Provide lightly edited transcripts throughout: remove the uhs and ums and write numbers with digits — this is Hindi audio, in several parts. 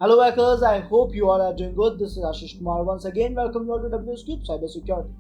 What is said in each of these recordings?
Hello hackers, I hope you all are doing good. This is Ashish Kumar. Once again, welcome you all to WSCube Cyber Security.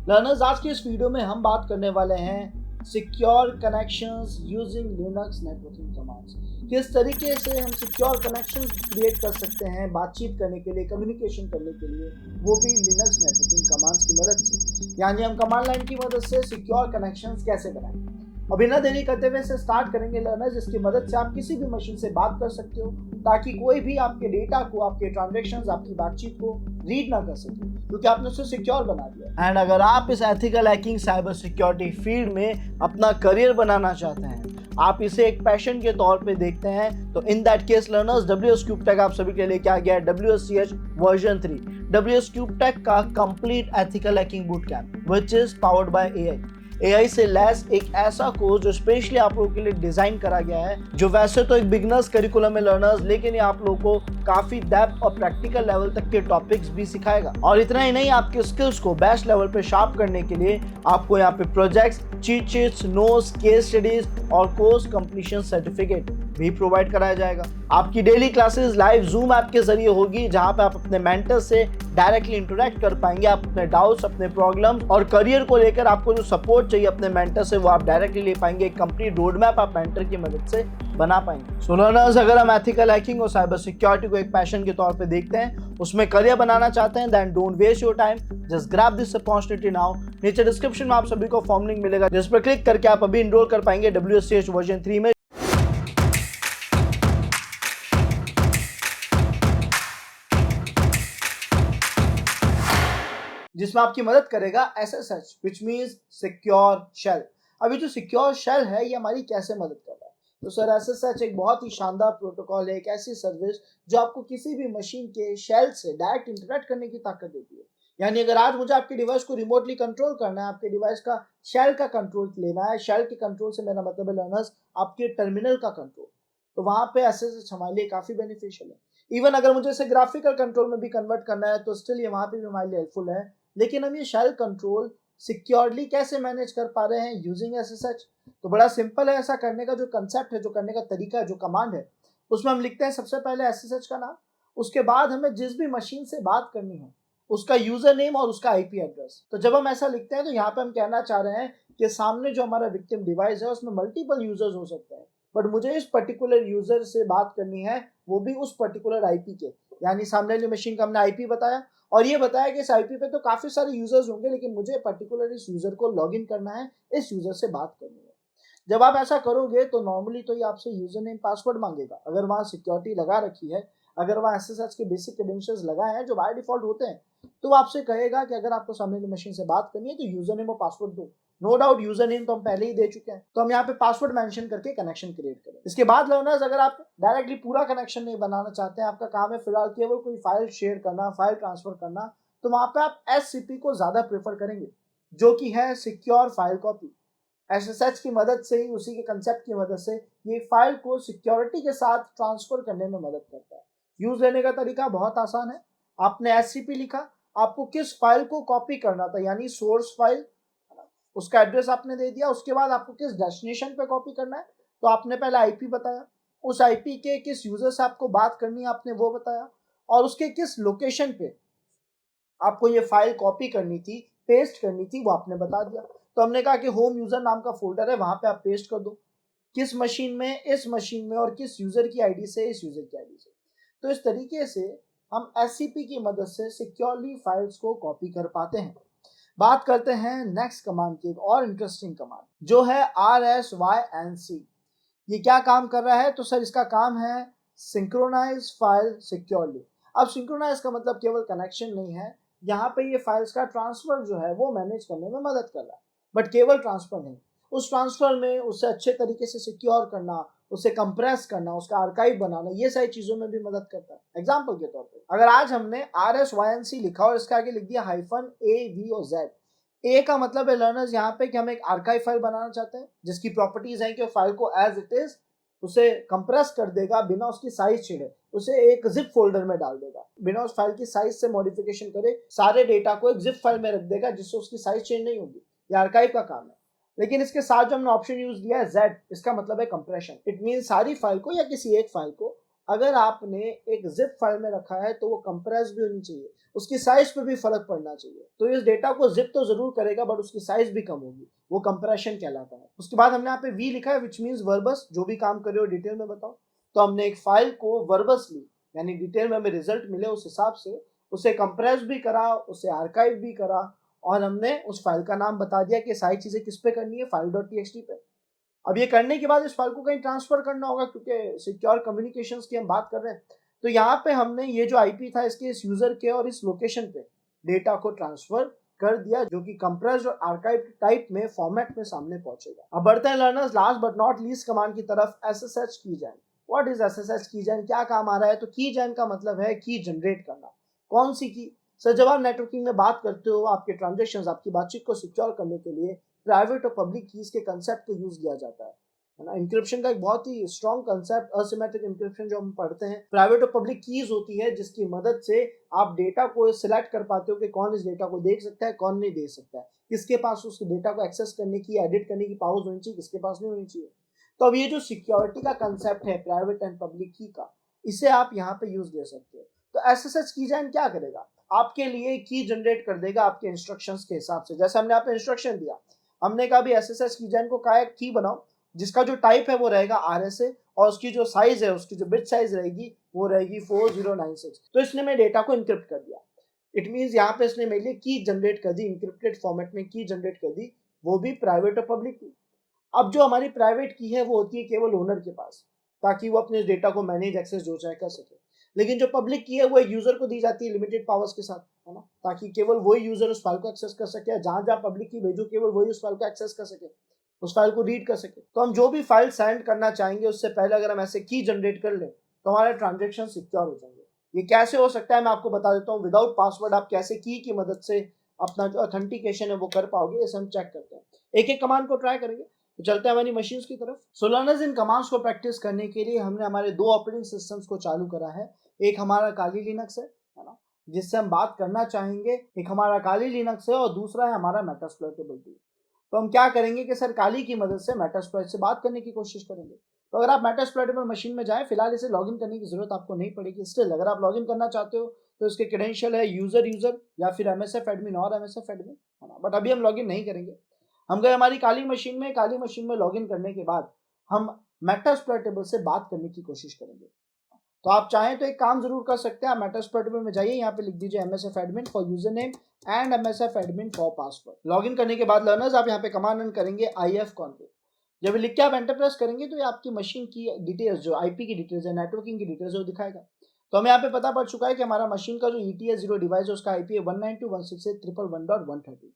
Learners, आज की इस वीडियो में हम बात करने वाले हैं secure connections using Linux networking commands. किस तरीके से हम सिक्योर कनेक्शंस क्रिएट कर सकते हैं बातचीत करने के लिए, कम्युनिकेशन करने के लिए, वो भी लिनक्स नेटवर्किंग कमांड्स की मदद से। यानी हम कमांड लाइन की मदद से सिक्योर कनेक्शंस कैसे बनाएं। अब बिना देरी करते हुए से स्टार्ट करेंगे लर्नर्स, जिसकी मदद से आप किसी भी मशीन से बात कर सकते हो ताकि कोई भी आपके डेटा को, आपके ट्रांजैक्शंस, आपकी बातचीत को रीड ना कर सके, क्योंकि आपने उसे सिक्योर बना दिया। एंड अगर आप इस ethical hacking cyber security field में अपना करियर बनाना चाहते हैं, आप इसे एक पैशन के तौर पे देखते हैं, तो in that case learners, WSCube Tech आप सभी के लिए क्या गया है WSCH वर्जन 3, WSCube Tech का complete ethical hacking boot camp which is powered by AI से लैस एक ऐसा कोर्स जो स्पेशली आप लोगों के लिए डिजाइन करा गया है, जो वैसे तो एक बिगनर्स करिकुलम है लर्नर्स, लेकिन ये आप लोगों को काफी डेप्थ और प्रैक्टिकल लेवल तक के टॉपिक्स भी सिखाएगा। और इतना ही नहीं, आपके स्किल्स को बेस्ट लेवल पे शार्प करने के लिए आपको यहाँ पे projects, cheat sheets, notes, case studies और कोर्स कंप्लीशन सर्टिफिकेट भी प्रोवाइड कराया जाएगा। आपकी daily classes live zoom app के जरिए होगी, जहां पे आप अपने मेंटर से डायरेक्टली इंटरेक्ट कर पाएंगे। आप अपने डाउट्स, अपने प्रॉब्लम्स और करियर को लेकर आपको जो सपोर्ट चाहिए अपने मेंटर से, वो आप डायरेक्टली ले पाएंगे। एक कंप्लीट रोड मैप आप मेंटर की मदद से बना पाएंगे। सो लर्नर्स, अगर हम एथिकल हैकिंग और साइबर सिक्योरिटी को एक पैशन के तौर पे देखते हैं, उसमें करियर बनाना चाहते हैं, then don't waste your time, just grab this opportunity now. नीचे डिस्क्रिप्शन में आप सभी को फॉर्म लिंक मिलेगा, जिस पर क्लिक करके आप अभी इनरोल कर पाएंगे WSCH वर्जन 3 में, जिसमें आपकी मदद करेगा SSH which means secure shell. अभी जो सिक्योर शेल है, ये हमारी कैसे मदद कर रहा है? तो सर, SSH एक बहुत ही शानदार प्रोटोकॉल है, एक ऐसी सर्विस जो आपको किसी भी मशीन के शेल से डायरेक्ट इंटरेक्ट करने की ताकत देती है। यानी अगर आज मुझे आपके डिवाइस को रिमोटली कंट्रोल करना है, आपके डिवाइस का शेल का कंट्रोल लेना है, शेल के कंट्रोल से मेरा मतलब है लर्नर्स आपके टर्मिनल का कंट्रोल, तो वहां पे SSH हमारे लिए काफी बेनिफिशियल है। इवन अगर मुझे इसे ग्राफिकल कंट्रोल में भी कन्वर्ट करना है, तो स्टिल ये वहां पे भी हमारे लिए हेल्पफुल है। लेकिन हम ये शेल कंट्रोल सिक्योरली कैसे मैनेज कर पा रहे हैं यूजिंग SSH? तो बड़ा सिंपल है। ऐसा करने का जो कंसेप्ट है, जो करने का तरीका है, जो कमांड है, उसमें हम लिखते हैं सबसे पहले SSH का नाम। उसके बाद हमें जिस भी मशीन से बात करनी है, उसका यूजर नेम और उसका IP एड्रेस। तो जब हम ऐसा लिखते हैं, तो यहाँ पे हम कहना चाह रहे हैं कि सामने जो हमारा विक्टिम डिवाइस है, उसमें मल्टीपल यूजर्स हो सकते हैं, बट मुझे इस पर्टिकुलर यूजर से बात करनी है, वो भी उस पर्टिकुलर IP के। यानी सामने वाली मशीन का हमने IP बताया और ये बताया कि इस IP पे तो काफी सारे यूजर्स होंगे, लेकिन मुझे पर्टिकुलर इस यूजर को लॉगिन करना है, इस यूजर से बात करनी है। जब आप ऐसा करोगे, तो नॉर्मली तो ये आपसे यूजर नेम पासवर्ड मांगेगा। अगर वहां सिक्योरिटी लगा रखी है, अगर वहां SSH के बेसिक क्रेडेंशियल्स लगाए हैं जो बाय डिफॉल्ट होते हैं, तो वो आपसे कहेगा कि अगर आपको सामने वाली मशीन से बात करनी है, तो यूजर नेम और पासवर्ड दो। नो डाउट यूजर नेम तो हम पहले ही दे चुके हैं, तो हम यहाँ पे पासवर्ड मेंशन करके कनेक्शन क्रिएट करें। इसके बाद लर्नर्स, अगर आप डायरेक्टली पूरा कनेक्शन नहीं बनाना चाहते हैं, आपका काम है फिलहाल केवल कोई फाइल शेयर करना, फाइल ट्रांसफर करना, तो वहां पे आप SCP को ज्यादा प्रेफर करेंगे, जो कि है सिक्योर फाइल कॉपी। SSH की मदद से ही, उसी के कंसेप्ट की मदद से, ये फाइल को सिक्योरिटी के साथ ट्रांसफर करने में मदद करता है। यूज लेने का तरीका बहुत आसान है। आपने SCP लिखा, आपको किस फाइल को कॉपी करना था, यानी सोर्स फाइल, उसका एड्रेस आपने दे दिया। उसके बाद आपको किस डेस्टिनेशन पे कॉपी करना है, तो आपने पहले IP बताया, उस IP के किस यूजर से आपको बात करनी है आपने वो बताया, और उसके किस लोकेशन पे आपको ये फाइल कॉपी करनी थी, पेस्ट करनी थी, वो आपने बता दिया। तो हमने कहा कि होम यूजर नाम का फोल्डर है, वहां पे आप पेस्ट कर दो, किस मशीन में, इस मशीन में, और किस यूजर की आईडी से, इस यूजर की आईडी से। तो इस तरीके से हम SCP की मदद से सिक्योरली फाइल्स को कॉपी कर पाते हैं। बात करते हैं नेक्स्ट कमांड की, एक और इंटरेस्टिंग कमांड, जो है RSYNC। ये क्या काम कर रहा है? तो सर, इसका काम है सिंक्रोनाइज फाइल सिक्योरली। अब सिंक्रोनाइज का मतलब केवल कनेक्शन नहीं है, यहाँ पे ये फाइल्स का ट्रांसफर जो है वो मैनेज करने में मदद कर रहा है, बट केवल ट्रांसफर नहीं, उस ट्रांसफर में उसे अच्छे तरीके से सिक्योर करना, उसे कंप्रेस करना, उसका आर्काइव बनाना, ये सारी चीजों में भी मदद करता है। एग्जाम्पल के तौर पे, अगर आज हमने RSYNC लिखा और इसके आगे लिख दिया -A, V और Z। ए का मतलब है लर्नर्स यहाँ पे कि हम एक आर्काइव फाइल बनाना चाहते हैं, जिसकी प्रॉपर्टीज हैं कि फाइल को एज इट इज उसे कंप्रेस कर देगा बिना उसकी साइज छेड़े, उसे एक जिप फोल्डर में डाल देगा बिना उस फाइल की साइज से मॉडिफिकेशन करे, सारे डेटा को एक जिप फाइल में रख देगा जिससे उसकी साइज चेंज नहीं होगी। ये आर्काइव का काम है। लेकिन इसके साथ जो हमने ऑप्शन यूज दिया है Z, इसका मतलब है कंप्रेशन। इट मीन सारी फाइल को या किसी एक फाइल को अगर आपने एक जिप फाइल में रखा है तो वो कंप्रेस भी होनी चाहिए, उसकी साइज पे भी फर्क पड़ना चाहिए। तो इस डेटा को जिप तो जरूर करेगा बट उसकी साइज भी कम होगी, वो कंप्रेशन कहलाता है। उसके बाद हमने यहाँ पे वी लिखा है विच मीन्स वर्बस, जो भी काम कर रहे हो डिटेल में बताओ। तो हमने एक फाइल को वर्बसली यानी डिटेल में हमें रिजल्ट मिले उस हिसाब से उसे कंप्रेस भी करा, उसे आर्काइव भी करा, और हमने उस फाइल का नाम बता दिया कि सारी चीजें किस पे करनी है, file.txt पे। अब ये करने के बाद इस फाइल को कहीं ट्रांसफर करना होगा क्योंकि सिक्योर कम्युनिकेशंस की हम बात कर रहे हैं। तो यहाँ पे हमने ये जो आईपी था इसके इस यूजर के और इस लोकेशन पे डेटा को ट्रांसफर कर दिया, जो कि कंप्रेस्ड और आर्काइव टाइप में फॉर्मेट में सामने पहुंचेगा। अब बढ़ते हैं learners last but not least command की तरफ, एसएसएच कीजैन। व्हाट इज एसएसएच कीजैन, क्या काम आ रहा है? तो कीजैन का मतलब है की जनरेट करना। कौन सी की? सर जब आप नेटवर्किंग में बात करते हो आपके ट्रांजेक्शन आपकी बातचीत को सिक्योर करने के लिए प्राइवेट और पब्लिक कीज के कंसेप्ट को यूज किया जाता है ना। इंक्रिप्शन का एक बहुत ही स्ट्रॉन्ग कंसेप्ट असिमेट्रिक इंक्रिप्शन जो हम पढ़ते हैं, प्राइवेट और पब्लिक कीज होती है जिसकी मदद से आप डेटा को सिलेक्ट कर पाते हो कि कौन इस डेटा को देख सकता है, कौन नहीं देख सकता है, किसके पास उस डेटा को एक्सेस करने की, एडिट करने की पावर्स होनी चाहिए, किसके पास नहीं होनी चाहिए। तो अब ये जो सिक्योरिटी का कंसेप्ट है प्राइवेट एंड पब्लिक की का, इसे आप यहाँ पे यूज दे सकते हो। तो एसएसएच कीजैन क्या करेगा? आपके लिए की जनरेट कर देगा आपके इंस्ट्रक्शंस के हिसाब से। जैसे हमने आपको इंस्ट्रक्शन दिया, हमने कहा भी एसएसएच कीजैन को क्या की बनाओ जिसका जो टाइप है वो रहेगा आरएसए और उसकी जो साइज है, उसकी जो बिट साइज रहेगी वो रहेगी 4096। तो इसने मेरे डेटा को इंक्रिप्ट कर दिया। इट मींस यहाँ पे इसने मेरे लिए की जनरेट कर दी, इंक्रिप्टेड फॉर्मेट में की जनरेट कर दी, वो भी प्राइवेट और पब्लिक की। अब जो हमारी प्राइवेट की है वो होती है केवल ओनर के पास, ताकि वो अपने डेटा को मैनेज एक्सेस जो चाहे कर सके। लेकिन जो पब्लिक की है वो यूजर को दी जाती है लिमिटेड पावर्स के साथ, है ना, ताकि केवल वही यूजर उस फाइल को एक्सेस कर सके, जहां जहां पब्लिक की भेजो केवल वही उस फाइल को एक्सेस कर सके, उस फाइल को रीड कर सके। तो हम जो भी फाइल सेंड करना चाहेंगे उससे पहले अगर हम ऐसे की जनरेट कर लें तो हमारे ट्रांजेक्शन सिक्योर हो जाएंगे। ये कैसे हो सकता है मैं आपको बता देता हूँ। विदाउट पासवर्ड आप कैसे की मदद से अपना जो ऑथेंटिकेशन है वो कर पाओगे, इसे हम चेक करते हैं। एक एक कमांड को ट्राई करेंगे। तो चलते हैं हमारी मशीन्स की तरफ। सो लर्नर्स इन कमांड्स को प्रैक्टिस करने के लिए हमने हमारे दो ऑपरेटिंग सिस्टम्स को चालू करा है। एक हमारा काली लिनक्स है ना, जिससे हम बात करना चाहेंगे। एक हमारा काली लिनक्स है और दूसरा है हमारा मेटास्प्लॉइटेबल टूल। तो हम क्या करेंगे कि सर काली की मदद से मेटास्प्लॉइट से बात करने की कोशिश करेंगे। तो अगर आप मेटास्प्लॉइटेबल मशीन में जाएं, फिलहाल इसे लॉगिन करने की जरूरत आपको नहीं पड़ेगी। स्टिल अगर आप लॉगिन करना चाहते हो तो इसके क्रेडेंशियल है यूजर या फिर एमएसएफ एडमिन और एमएसएफ एडमिन, है ना, बट अभी हम लॉगिन नहीं करेंगे। हम गए हमारी काली मशीन में लॉगिन करने के बाद हम मेटास्प्लॉइटेबल से बात करने की कोशिश करेंगे। तो आप चाहें तो एक काम जरूर कर सकते हैं, आप मेटास्प्लॉइटेबल में जाइए, यहाँ पे लिख दीजिए MSF admin for user name and MSF admin for password. Login करने के बाद लर्नर्स आप यहाँ पे कमांड रन करेंगे ifconfig। जब लिख के आप एंटर प्रेस करेंगे तो ये आपकी मशीन की डिटेल्स, जो आईपी की डिटेल्स है, नेटवर्किंग की डिटेल्स है, वो दिखाएगा। तो हमें यहाँ पे पता पड़ चुका है कि हमारा मशीन का जो ETS0 डिवाइस है उसका आईपी है 192.168.1.130।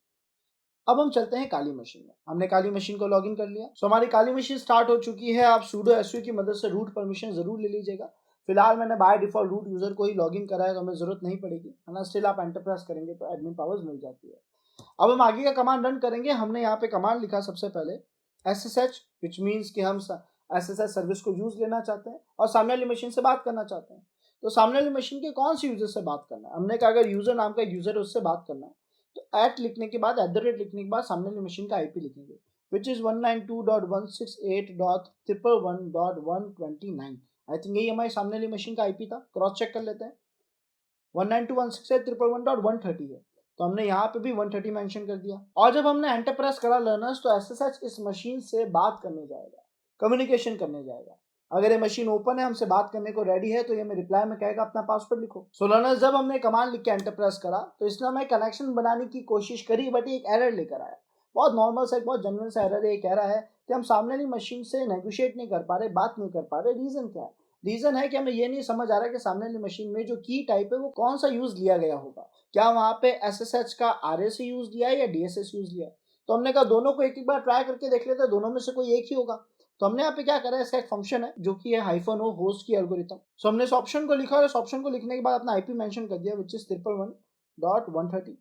अब हम चलते हैं काली मशीन में। हमने काली मशीन को लॉगिन कर लिया। सो हमारी काली मशीन स्टार्ट हो चुकी है। आप sudo su की मदद से रूट परमिशन जरूर ले लीजिएगा। फिलहाल मैंने बाय डिफॉल्ट रूट यूजर को ही लॉगिन करा है तो हमें जरूरत नहीं पड़ेगी, है ना। स्टिल आप एंटर प्रेस करेंगे तो एडमिन पावर्स मिल जाती है। अब हम आगे का कमांड रन करेंगे। हमने यहाँ पे कमांड लिखा सबसे पहले SSH, विच मीन्स कि हम SSH सर्विस को यूज लेना चाहते हैं और सामने वाली मशीन से बात करना चाहते हैं। तो सामने वाली मशीन के कौन सी यूजर से बात करना है? हमने कहा अगर यूजर नाम का यूजर है उससे बात करना है तो एट लिखने के बाद लिखने के बाद सामने वाली मशीन का आईपी लिखेंगे, विच इज 192.168.11.129। आई थिंक यही हमारी सामने वाली मशीन का आईपी था। क्रॉस चेक कर लेते हैं। 192.168.111.130 है, तो हमने यहाँ पे भी 130 मेंशन कर दिया। और जब हमने एंटर प्रेस करा लर्नर्स तो SSH इस मशीन से बात करने जाएगा, कम्युनिकेशन करने जाएगा। अगर ये मशीन ओपन है, हमसे बात करने को रेडी है, तो ये मैं रिप्लाई में कहेगा अपना पासवर्ड लिखो। सो लर्नर्स जब हमने कमांड लिख के एंटर प्रेस करा तो इसने हमें कनेक्शन बनाने की कोशिश करी, बट एक एरर लेकर आया। बहुत नॉर्मल सा, एक बहुत जनरल सा एरर है। ये कह रहा है कि हम सामने वाली मशीन से नेगोशिएट नहीं कर पा रहे, बात नहीं कर पा रहे। रीजन क्या है? रीजन है कि हमें ये नहीं समझ आ रहा कि सामने वाली मशीन में जो की टाइप है वो कौन सा यूज लिया गया होगा। क्या वहां पे SSH का RSA यूज लिया है या DSS यूज लिया है? तो हमने कहा दोनों को एक एक बार ट्राई करके देख लेते हैं, दोनों में से कोई एक ही होगा। तो हमने यहाँ पे क्या करा है, इसका एक फंक्शन है जो कि है -o होस्ट की एल्गोरिथम। सो हमने इस ऑप्शन को लिखा और इस ऑप्शन को लिखने के बाद अपना आईपी मेंशन कर दिया, विच इज 111.130।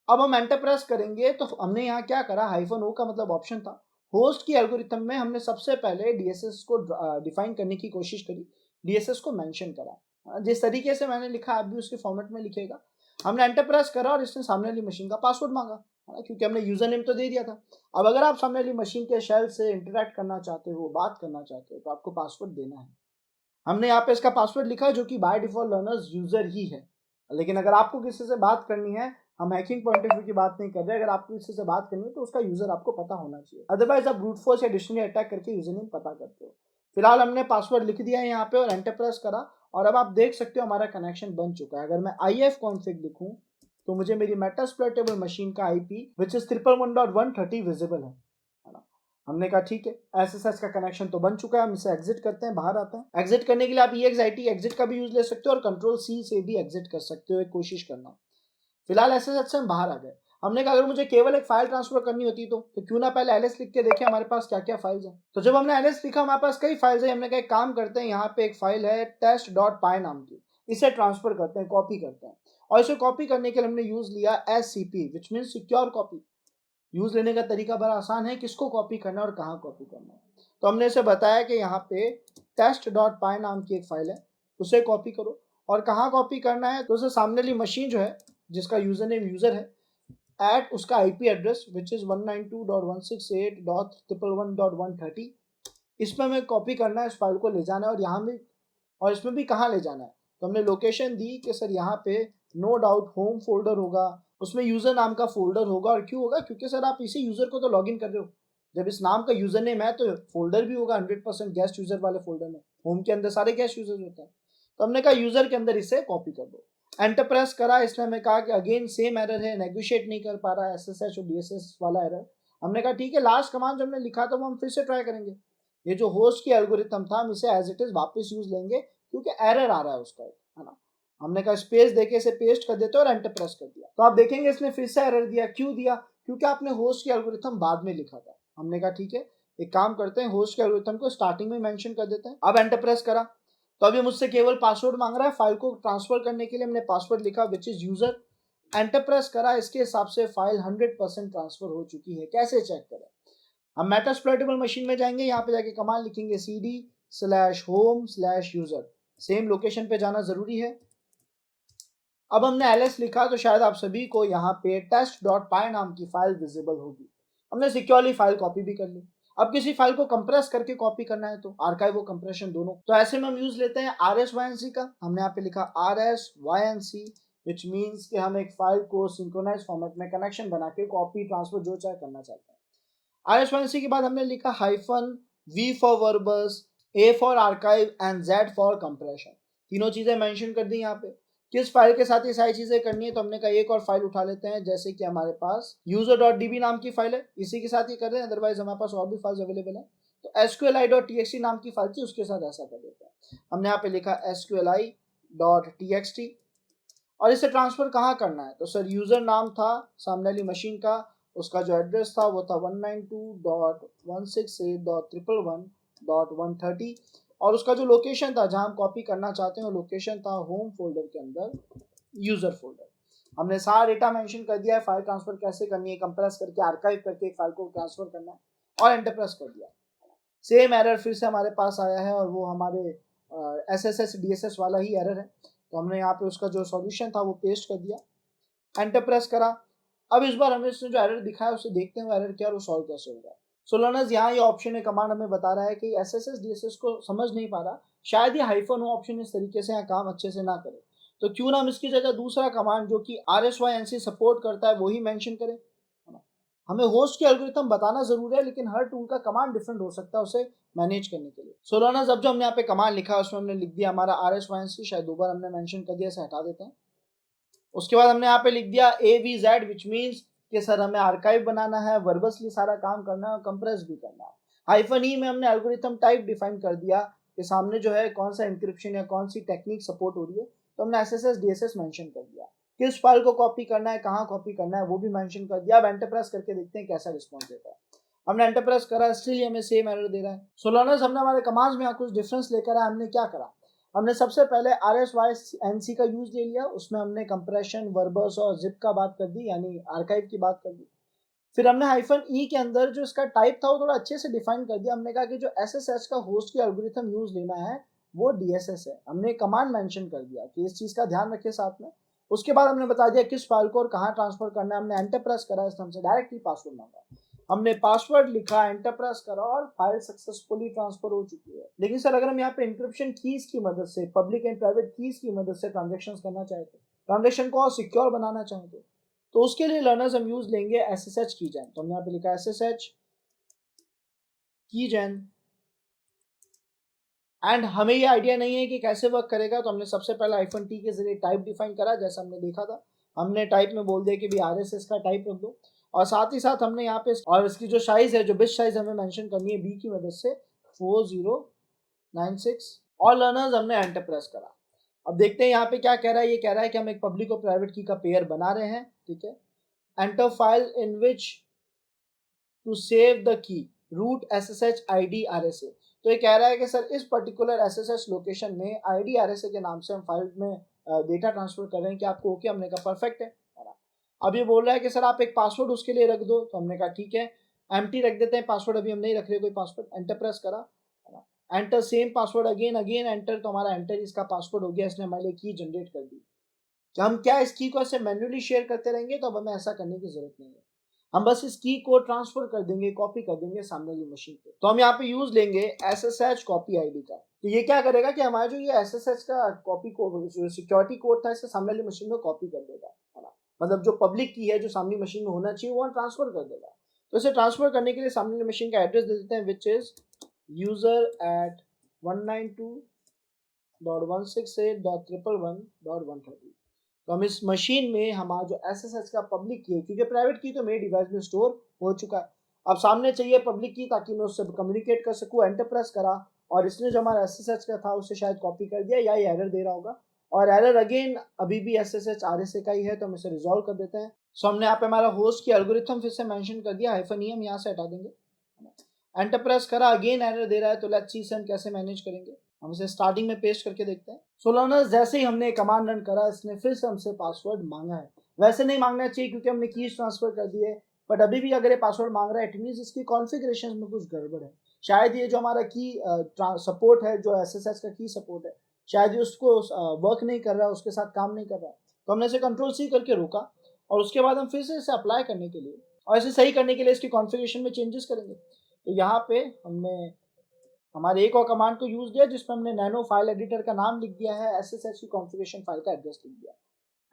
अब हम एंटर प्रेस करेंगे तो हमने यहाँ क्या करा, -o का मतलब ऑप्शन था। होस्ट की एल्गोरिथम में हमने सबसे पहले DSS को डिफाइन करने की कोशिश करी, DSS को मेंशन करा। जिस तरीके से मैंने लिखा आप भी उसके फॉर्मेट में लिखेगा। हमने एंटर प्रेस करा और इसने सामने वाली मशीन का पासवर्ड मांगा, है ना, क्योंकि हमने यूजर नेम तो दे दिया था। अब अगर आप सामने वाली मशीन के शेल से इंटरेक्ट करना चाहते हो, बात करना चाहते हो, तो आपको पासवर्ड देना है। हमने यहाँ पे इसका पासवर्ड लिखा है जो कि बाय डिफॉल्ट लर्नर्स यूजर ही है। लेकिन अगर आपको किसी से बात करनी है, हम हैकिंग पॉइंट ऑफ व्यू की बात नहीं कर रहे, अगर आपको किसी से बात करनी है तो उसका यूजर आपको पता होना चाहिए, अदरवाइज आप ब्रूट फोर्स या डिक्शनरी अटैक करके यूजर नेम पता करते हो। फिलहाल हमने पासवर्ड लिख दिया है यहाँ पे और एंटर प्रेस करा, और अब आप देख सकते हो हमारा कनेक्शन बन चुका है। अगर मैं IF कॉन्फ़िग लिखूं तो मुझे मेरी मेटास्प्लॉइटेबल मशीन का IP विच इज 111.130 विजिबल है ना। हमने कहा ठीक है, SSH का कनेक्शन तो बन चुका है, हम इसे एग्जिट करते हैं, बाहर आते हैं। एग्जिट करने के लिए आप EXIT एग्जिट का भी यूज ले सकते हो और Ctrl+C से भी एग्जिट कर सकते हो, एक कोशिश करना। फिलहाल SSH से हम बाहर आ गए। हमने कहा अगर मुझे केवल एक फाइल ट्रांसफर करनी होती तो क्यों ना पहले ls लिख के देखें हमारे पास क्या क्या फाइल्स हैं। तो जब हमने ls लिखा हमारे पास कई फाइल्स है, हमने कहा एक काम करते हैं, यहाँ पे एक फाइल है test.py नाम की, इसे ट्रांसफर करते हैं, कॉपी करते हैं। और इसे कॉपी करने के लिए हमने यूज लिया SCP which mean secure copy. Use लेने का तरीका बड़ा आसान है, किसको कॉपी करना है और कहाँ कॉपी करना है। तो हमने इसे बताया कि यहाँ पे test.py नाम की एक फाइल है, उसे कॉपी करो। और कहाँ कॉपी करना है, तो उसे सामने वाली मशीन जो है जिसका यूजर नेम यूजर है एट उसका IP एड्रेस विच इज 192.168.111.130, इसमें हमें कॉपी करना है, इस फाइल को ले जाना है। और यहाँ भी, और इसमें भी कहाँ ले जाना है, तो हमने लोकेशन दी कि सर यहाँ पे नो डाउट होम फोल्डर होगा, उसमें यूजर नाम का फोल्डर होगा। और क्यों होगा, क्योंकि सर आप इसी यूजर को तो लॉगिन कर रहे हो, जब इस नाम का यूजर नेम है तो फोल्डर भी होगा 100% गेस्ट यूजर वाले फोल्डर में। होम के अंदर सारे गेस्ट यूजर होते हैं, तो हमने कहा यूजर के अंदर इसे कॉपी कर दो। एंटर प्रेस करा, इसमें हमें कहा कि अगेन सेम एरर है, नेगोशिएट नहीं कर पा रहा है, SSH और DSS वाला एरर। हमने कहा ठीक है, लास्ट कमांड जो हमने लिखा था वो हम फिर से ट्राई करेंगे। ये जो होस्ट की एल्गोरिथम था हम इसे एज इट इज वापस यूज लेंगे क्योंकि एरर आ रहा है उसका, है ना। हमने कहा स्पेस देके इसे पेस्ट कर देते और एंटर प्रेस कर दिया, तो आप देखेंगे इसने फिर से एरर दिया। क्यों दिया, क्योंकि आपने होस्ट की एल्गोरिथम बाद में लिखा था। हमने कहा ठीक है, एक काम करते हैं, होस्ट के एल्गोरिथम को स्टार्टिंग में मेंशन कर देते हैं। अब एंटर प्रेस करा तो अभी मुझसे केवल पासवर्ड मांग रहा है, फाइल को ट्रांसफर करने के लिए हमने पासवर्ड लिखा which is user. Enter press करा, इसके हिसाब से फाइल 100% ट्रांसफर हो चुकी है। कैसे चेक करें, हम मेटास्प्लॉइटेबल मशीन में जाएंगे, यहाँ पे जाके कमांड लिखेंगे cd/home/user, सेम लोकेशन पे जाना जरूरी है। अब हमने ls लिखा तो शायद आप सभी को यहाँ पे test.py नाम की फाइल विजिबल होगी। हमने सिक्योरली फाइल कॉपी भी कर ली। अब किसी फाइल को कंप्रेस करके कॉपी करना है तो आर्काइव और कंप्रेशन दोनों, तो ऐसे में हम यूज लेते हैं RSYNC का। हमने यहाँ पे लिखा RSYNC विच मीन्स कि हम एक फाइल को सिंक्रोनाइज फॉर्मेट में कनेक्शन बना के कॉपी ट्रांसफर जो चाहे करना चाहते हैं। RSYNC के बाद हमने लिखा -V for verbose, A for archive and Z for compression. तीनों चीजें मेंशन कर दी यहाँ पे। किस फाइल के साथ ये सारी चीजें करनी है, तो हमने कहा एक और फाइल उठा लेते हैं, जैसे कि हमारे पास user.db नाम की फाइल है, इसी के साथ ही कर रहे हैं, अदरवाइज हमारे पास और भी फाइल्स अवेलेबल है। तो SQLi.txt नाम की फाइल थी, उसके साथ ऐसा कर देते हैं। हमने यहाँ पे लिखा SQLi.txt और इसे ट्रांसफर कहाँ करना है, तो सर यूजर नाम था सामने वाली मशीन का, उसका जो एड्रेस था वो था 192.168.111.130 और उसका जो लोकेशन था जहां हम कॉपी करना चाहते हैं वो लोकेशन था होम फोल्डर के अंदर यूजर फोल्डर। हमने सारा डेटा मेंशन कर दिया है, फाइल ट्रांसफर कैसे करनी है, कंप्रेस करके आर्काइव करके एक फाइल को ट्रांसफर करना है और एंटर प्रेस कर दिया। सेम एरर फिर से हमारे पास आया है और वो हमारे SSH DSS वाला ही एरर है। तो हमने यहाँ पे उसका जो सॉल्यूशन था वो पेस्ट कर दिया, एंटर प्रेस करा। अब इस बार हमें इसने जो एरर दिखाया उसे देखते हैं वो एरर क्या और वो सॉल्व कैसे होगा। सो लर्नर्स, यहाँ ये ऑप्शन है, कमांड हमें बता रहा है कि SSH DSS को समझ नहीं पा रहा, शायद ये -O ऑप्शन इस तरीके से यहाँ काम अच्छे से ना करे, तो क्यों ना हम इसकी जगह दूसरा कमांड जो कि RSYNC सपोर्ट करता है वही मेंशन करें। हमें होस्ट की एल्गोरिथम बताना जरूर है, लेकिन हर टूल का कमांड डिफरेंट हो सकता है उसे मैनेज करने के लिए। सो लर्नर्स, अब जो हमने यहाँ पे कमांड लिखा उसमें हमने लिख दिया हमारा RSYNC, शायद दो बार हमने मेंशन कर दिया, इसे हटा देते हैं। उसके बाद हमने यहाँ पे लिख दिया AVZ विच मीन्स कि सर हमें आर्काइव बनाना है, वर्बसली सारा काम करना है और कंप्रेस भी करना है। -E में हमने एल्गोरिथम टाइप डिफाइन कर दिया कि सामने जो है कौन सा इंक्रिप्शन या कौन सी टेक्निक सपोर्ट हो रही है, तो हमने SSH DSS मेंशन कर दिया। किस फाइल को कॉपी करना है, कहाँ कॉपी करना है वो भी मेंशन कर दिया। अब एंटर प्रेस करके देखते हैं कैसा रिस्पॉन्स देता है। हमने एंटर प्रेस करा, स्टिल हमें सेम एरर दे रहा है। सो लर्नर्स, हमने हमारे कमांड्स में यहाँ कुछ डिफरेंस लेकर आए। हमने क्या करा, हमने सबसे पहले RSYNC का यूज ले लिया, उसमें हमने कंप्रेशन, वर्बस और जिप का बात कर दी, यानी आर्काइव की बात कर दी। फिर हमने -E के अंदर जो इसका टाइप था वो थोड़ा अच्छे से डिफाइन कर दिया। हमने कहा कि जो SSH का होस्ट की एल्गोरिथम यूज लेना है वो DSS है। हमने कमांड मेंशन कर दिया कि इस चीज का ध्यान रखें साथ में। उसके बाद हमने बता दिया किस फाइल को और कहाँ ट्रांसफर करना है। हमने एंटर प्रेस करा, इसने हमसे डायरेक्टली पासवर्ड मांगा। हमने पासवर्ड लिखा, एंटर प्रेस करा और फाइल सक्सेसफुली ट्रांसफर हो चुकी है। लेकिन सर अगर हम यहाँ पे इंक्रिप्शन कीज की मदद से, पब्लिक एंड प्राइवेट कीज की मदद से ट्रांजेक्शन करना चाहते, ट्रांजेक्शन को और सिक्योर बनाना चाहते, तो उसके लिए लर्नर्स हम यूज लेंगे SSH कीजन। तो हम यहाँ पे लिखा SSH कीजन, एंड हमें ये आइडिया नहीं है कि कैसे वर्क करेगा, तो हमने सबसे पहले -t के जरिए टाइप डिफाइन करा, जैसा हमने देखा था। हमने टाइप में बोल दिया कि भी RSS का टाइप रख दो, और साथ ही साथ हमने यहाँ पे और इसकी जो साइज है, जो बिट साइज हमें मेंशन करनी है बी की मदद से 4096, और लर्नर्स हमने एंटर प्रेस करा। अब देखते हैं यहाँ पे क्या कह रहा है। ये कह रहा है कि हम एक पब्लिक और प्राइवेट की का पेयर बना रहे हैं, ठीक है। Enter file in which to save the key root SSH ID RSA। तो ये कह रहा है कि सर इस पर्टिकुलर SSH लोकेशन में ID RSA के नाम से हम फाइल में डेटा ट्रांसफर कर रहे हैं, कि आपको ओके? हमने कहा परफेक्ट है। अब ये बोल रहा है कि सर आप एक पासवर्ड उसके लिए रख दो, तो हमने कहा ठीक है, एम्प्टी रख देते हैं पासवर्ड, अभी हम नहीं रख रहे कोई पासवर्ड। एंटर प्रेस करा, enter same password again enter, तो हमारा एंटर इसका पासवर्ड हो गया, इसने हमारे लिए की जनरेट कर दी। कि हम क्या इस की को ऐसे मैन्युअली शेयर करते रहेंगे, तो अब हमें ऐसा करने की जरूरत नहीं है। हम बस इस की को ट्रांसफर कर देंगे, कॉपी कर देंगे सामने वाली मशीन पे। तो हम यहाँ पे यूज लेंगे SSH कॉपी आईडी का। तो ये क्या करेगा कि हमारा जो ये SSH का कॉपी कोड, जो सिक्योरिटी कोड था, इसे सामने वाली मशीन में कॉपी कर देगा, है ना। मतलब जो पब्लिक की है, जो सामने मशीन में होना चाहिए, वो ट्रांसफर कर देगा। तो इसे ट्रांसफर करने के लिए सामने वाली मशीन का एड्रेस दे देते हैं, विच इज user@192.168.111.130। तो हम इस मशीन में हमारा जो SSH का पब्लिक की है, क्योंकि प्राइवेट की तो मेरे डिवाइस में स्टोर हो चुका है, अब सामने चाहिए पब्लिक की, ताकि मैं उससे कम्युनिकेट कर सकूं। एंटर प्रेस करा, और इसने जो हमारा SSH का था उससे शायद कॉपी कर दिया, या ये एरर दे रहा होगा, और एरर अगेन अभी भी SSH RSA का ही है, तो हम इसे रिजॉल्व कर देते हैं। सो हमने यहाँ पे हमारा होस्ट की एल्गोरिथम फिर से मेंशन कर दिया, -e हम यहाँ से हटा देंगे। एंटर प्रेस करा, अगेन एरर दे रहा है, तो लेट्स सी इसे हम कैसे मैनेज करेंगे। हम इसे स्टार्टिंग में पेस्ट करके देखते हैं। सो लर्नर्स, जैसे ही हमने कमांड रन करा, इसने फिर से हमसे पासवर्ड मांगा है। वैसे नहीं मांगना चाहिए क्योंकि हमने कीज ट्रांसफर कर दिए, बट अभी भी अगर ये पासवर्ड मांग रहा है, इट मींस इसकी कॉन्फ़िगरेशन में कुछ गड़बड़ है। शायद ये जो हमारा की सपोर्ट है, जो SSH का की सपोर्ट है, शायद ये उसको वर्क नहीं कर रहा है, उसके साथ काम नहीं कर रहा है। तो हमने इसे Ctrl+C करके रोका, और उसके बाद हम फिर से इसे अप्लाई करने के लिए और इसे सही करने के लिए इसकी कॉन्फ़िगरेशन में चेंजेस करेंगे। तो यहाँ पे हमने हमारे एक और कमांड को यूज दिया, जिसमें हमने नैनो फाइल एडिटर का नाम लिख दिया है, SSH की कॉन्फ़िगरेशन फाइल का एड्रेस लिख दिया।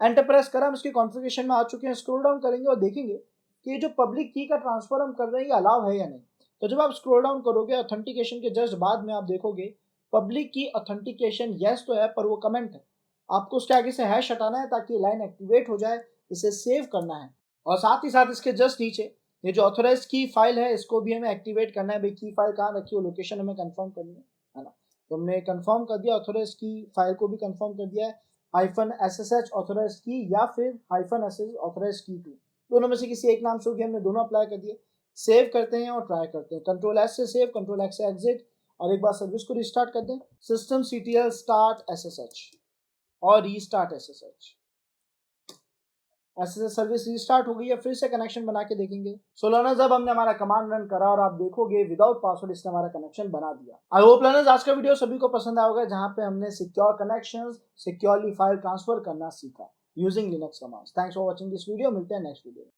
एंटर प्रेस करा, हम इसकी कॉन्फ़िगरेशन में आ चुके हैं। स्क्रॉल डाउन करेंगे और देखेंगे कि जो पब्लिक की का ट्रांसफर हम कर रहे हैं, ये अलाउ है या नहीं। तो जब आप स्क्रॉल डाउन करोगे, ऑथेंटिकेशन के जस्ट बाद में आप देखोगे पब्लिक की ऑथेंटिकेशन यस तो है, पर वो कमेंट है। आपको उसके आगे से हैश हटाना है ताकि लाइन एक्टिवेट हो जाए, इसे सेव करना है। और साथ ही साथ इसके जस्ट नीचे ये जो ऑथराइज्ड की फाइल है, इसको भी हमें एक्टिवेट करना है। भाई की फाइल कहाँ रखी हो, लोकेशन हमें कंफर्म करनी है ना। तो हमने कंफर्म कर दिया, ऑथराइज्ड की फाइल को भी कंफर्म कर दिया है, -SSH ऑथराइज्ड की या फिर -SSH ऑथराइज्ड की 2, दोनों में से किसी एक नाम से होगी। हमने दोनों अप्लाई कर दिए। सेव करते हैं और ट्राई करते हैं। Ctrl+S से सेव, Ctrl+X से एग्जिट, और एक बार सर्विस को रिस्टार्ट कर दें। systemctl start SSH और restart SSH। SSH service restart हो गई है। फिर से कनेक्शन बना के देखेंगे। सो लर्नर्स, अब हमने हमारा कमांड रन करा और आप देखोगे विदाउट पासवर्ड इसने हमारा कनेक्शन बना दिया। आई होप लर्नर्स आज का वीडियो सभी को पसंद आया होगा, जहां पे हमने secure connections, securely file transfer करना सीखा using Linux commands. Thanks for watching this video. मिलते हैं नेक्स्ट वीडियो में।